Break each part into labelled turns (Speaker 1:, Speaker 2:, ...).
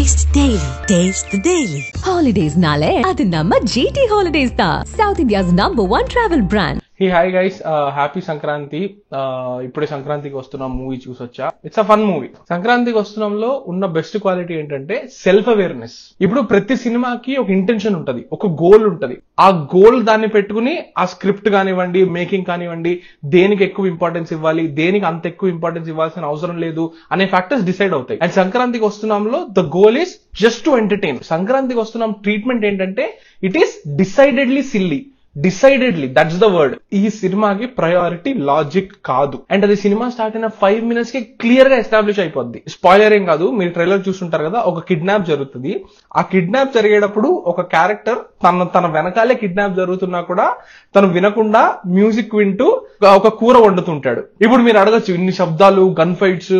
Speaker 1: Taste Daily. Taste the Daily.
Speaker 2: Holidays nale adi namma GT Holidays da, South India's #1 travel brand.
Speaker 3: Hi guys, happy Sankranti. ఇప్పుడే సంక్రాంతికి వస్తున్నాం movie చూసొచ్చా. It's a fun movie. సంక్రాంతికి వస్తున్నాంలో ఉన్న best quality ఏంటంటే self awareness. ఇప్పుడు ప్రతి సినిమాకి ఒక ఇంటెన్షన్ ఉంటది, ఒక గోల్ ఉంటది. ఆ గోల్ దాన్ని పెట్టుకుని ఆ స్క్రిప్ట్ కానివ్వండి, మేకింగ్ కానివ్వండి, దేనికి ఎక్కువ ఇంపార్టెన్స్ ఇవ్వాలి, దేనికి అంత ఎక్కువ ఇంపార్టెన్స్ ఇవ్వాల్సిన అవసరం లేదు అనే ఫ్యాక్టర్స్ డిసైడ్ అవుతాయి. అండ్ సంక్రాంతికి వస్తున్నాంలో the goal is just to entertain. సంక్రాంతికి వస్తున్నాం ట్రీట్మెంట్ ఏంటంటే it is decidedly silly. Decidedly, that's the word. ఈ సినిమాకి ప్రయారిటీ లాజిక్ కాదు. అండ్ అది సినిమా స్టార్ట్ అయిన 5 minutes కి క్లియర్ గా ఎస్టాబ్లిష్ అయిపోద్ది. స్పాయిలర్ ఏం కాదు, మీరు ట్రైలర్ చూస్తుంటారు కదా. ఒక కిడ్నాప్ జరుగుతుంది. ఆ కిడ్నాప్ జరిగేటప్పుడు ఒక క్యారెక్టర్ తన వెనకాలే కిడ్నాప్ జరుగుతున్నా కూడా తను వినకుండా మ్యూజిక్ వింటూ ఒక కూర వండుతుంటాడు. ఇప్పుడు మీరు అడగచ్చు, ఇన్ని శబ్దాలు, గన్ ఫైట్స్,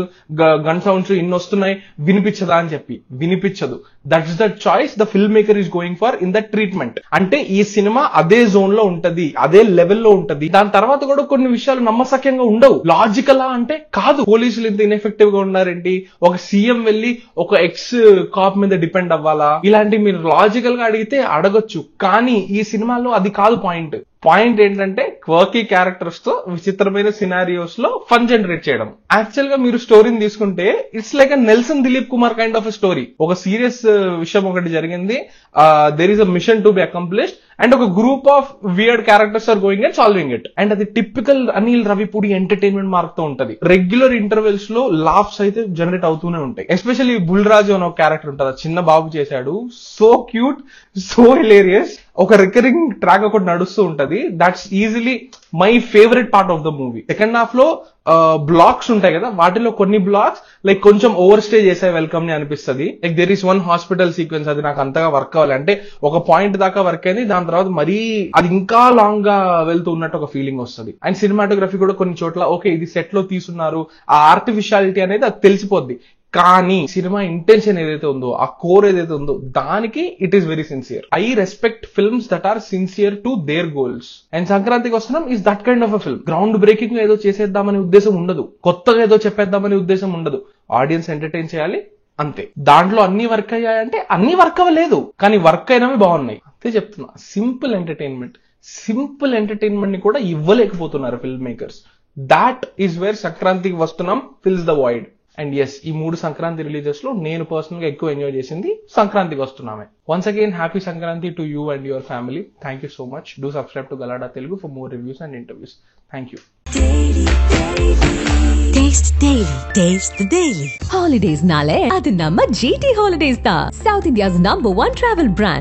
Speaker 3: గన్ సౌండ్స్ ఇన్ని వస్తున్నాయి, వినిపించదా అని చెప్పి. వినిపించదు. That's the choice the filmmaker is going for in the treatment. అంటే ఈ సినిమా అదే జోన్ లో ఉంటది, అదే లెవెల్లో ఉంటది. దాని తర్వాత కూడా కొన్ని విషయాలు నమ్మసక్యంగా ఉండవు. లాజికల్ అంటే కాదు. పోలీసులు ఇంత ఇన్ఎఫెక్టివ్ గా ఉన్నారేంటి, ఒక సీఎం వెళ్లి ఒక ఎక్స్ కాప్ మీద డిపెండ్ అవ్వాలా, ఇలాంటి మీరు లాజికల్ గా అడిగితే అడగొచ్చు. కానీ ఈ సినిమాలో అది కాదు పాయింట్. పాయింట్ ఏంటంటే క్వర్కీ క్యారెక్టర్స్ తో విచిత్రమైన సినారియోస్ లో ఫన్ జనరేట్ చేయడం. యాక్చువల్ గా మీరు స్టోరీని తీసుకుంటే it's like a Nelson Dilip Kumar kind of a story. ఒక సీరియస్ విషయం ఒకటి జరిగింది, there is a mission to be accomplished and ఒక group of weird characters are going and solving it. And అది typical Anil Ravipudi entertainment mark తో ఉంటది. రెగ్యులర్ ఇంటర్వెల్స్ లో laughs అయితే జనరేట్ అవుతూనే ఉంటాయి. ఎస్పెషల్లీ బుల్రాజు అని ఒక క్యారెక్టర్ ఉంటుంది, చిన్న బాబు చేశాడు. So cute, so hilarious. ఒక రికరింగ్ ట్రాక్ ఒకటి నడుస్తూ ఉంటది. That's easily my favourite part of the movie. Second half లో బ్లాక్స్ ఉంటాయి కదా, వాటిలో కొన్ని బ్లాక్స్ లైక్ కొంచెం ఓవర్ స్టే చేసే వెల్కమ్ ని అనిపిస్తుంది. Like there is one hospital sequence, అది నాకు అంతగా వర్క్ అవ్వాలి. అంటే ఒక పాయింట్ దాకా వర్క్ అయింది, దాని తర్వాత మరీ అది ఇంకా లాంగ్ గా వెళ్తూ ఉన్నట్టు ఒక ఫీలింగ్ వస్తుంది. అండ్ సినిమాటోగ్రఫీ కూడా కొన్ని చోట్ల ఓకే ఇది సెట్ లో తీసున్నారు, ఆ ఆర్టిఫిషియాలిటీ అనేది అది తెలిసిపోద్ది. కానీ సినిమా ఇంటెన్షన్ ఏదైతే ఉందో, ఆ కోర్ ఏదైతే ఉందో, దానికి it is very sincere. I respect films that are sincere to their goals. And Sankranthiki Vasthunnam is that kind of a film. Ground breaking ఏదో చేసేద్దామనే ఉద్దేశం ఉండదు, కొత్తగా ఏదో చెప్పేద్దామనే ఉద్దేశం ఉండదు. ఆడియన్స్ ఎంటర్టైన్ చేయాలి అంతే. దాంట్లో అన్ని వర్క్ అయ్యాయంటే అన్ని వర్క్ అవ్వలేదు, కానీ వర్క్ అయినవి బాగున్నాయి అంతే చెప్తున్నా. సింపుల్ ఎంటర్టైన్మెంట్ ని కూడా ఇవ్వలేకపోతున్నారు filmmakers. That is where సంక్రాంతికి వస్తున్నాం fills the void. And yes, ఈ 3 సంక్రాంతి రిలీజెస్ లో నేను పర్సనల్ గా ఎక్కువ ఎంజాయ్ చేసింది సంక్రాంతికి వస్తున్నామే. Once again happy Sankranti to you and your family. Thank you so much. Do subscribe to Galatta Telugu for more reviews and interviews. Thank you.
Speaker 1: Taste Daily. Taste the Daily.
Speaker 2: Holidays nale adi namma GT Holidays da, South India's #1 travel brand.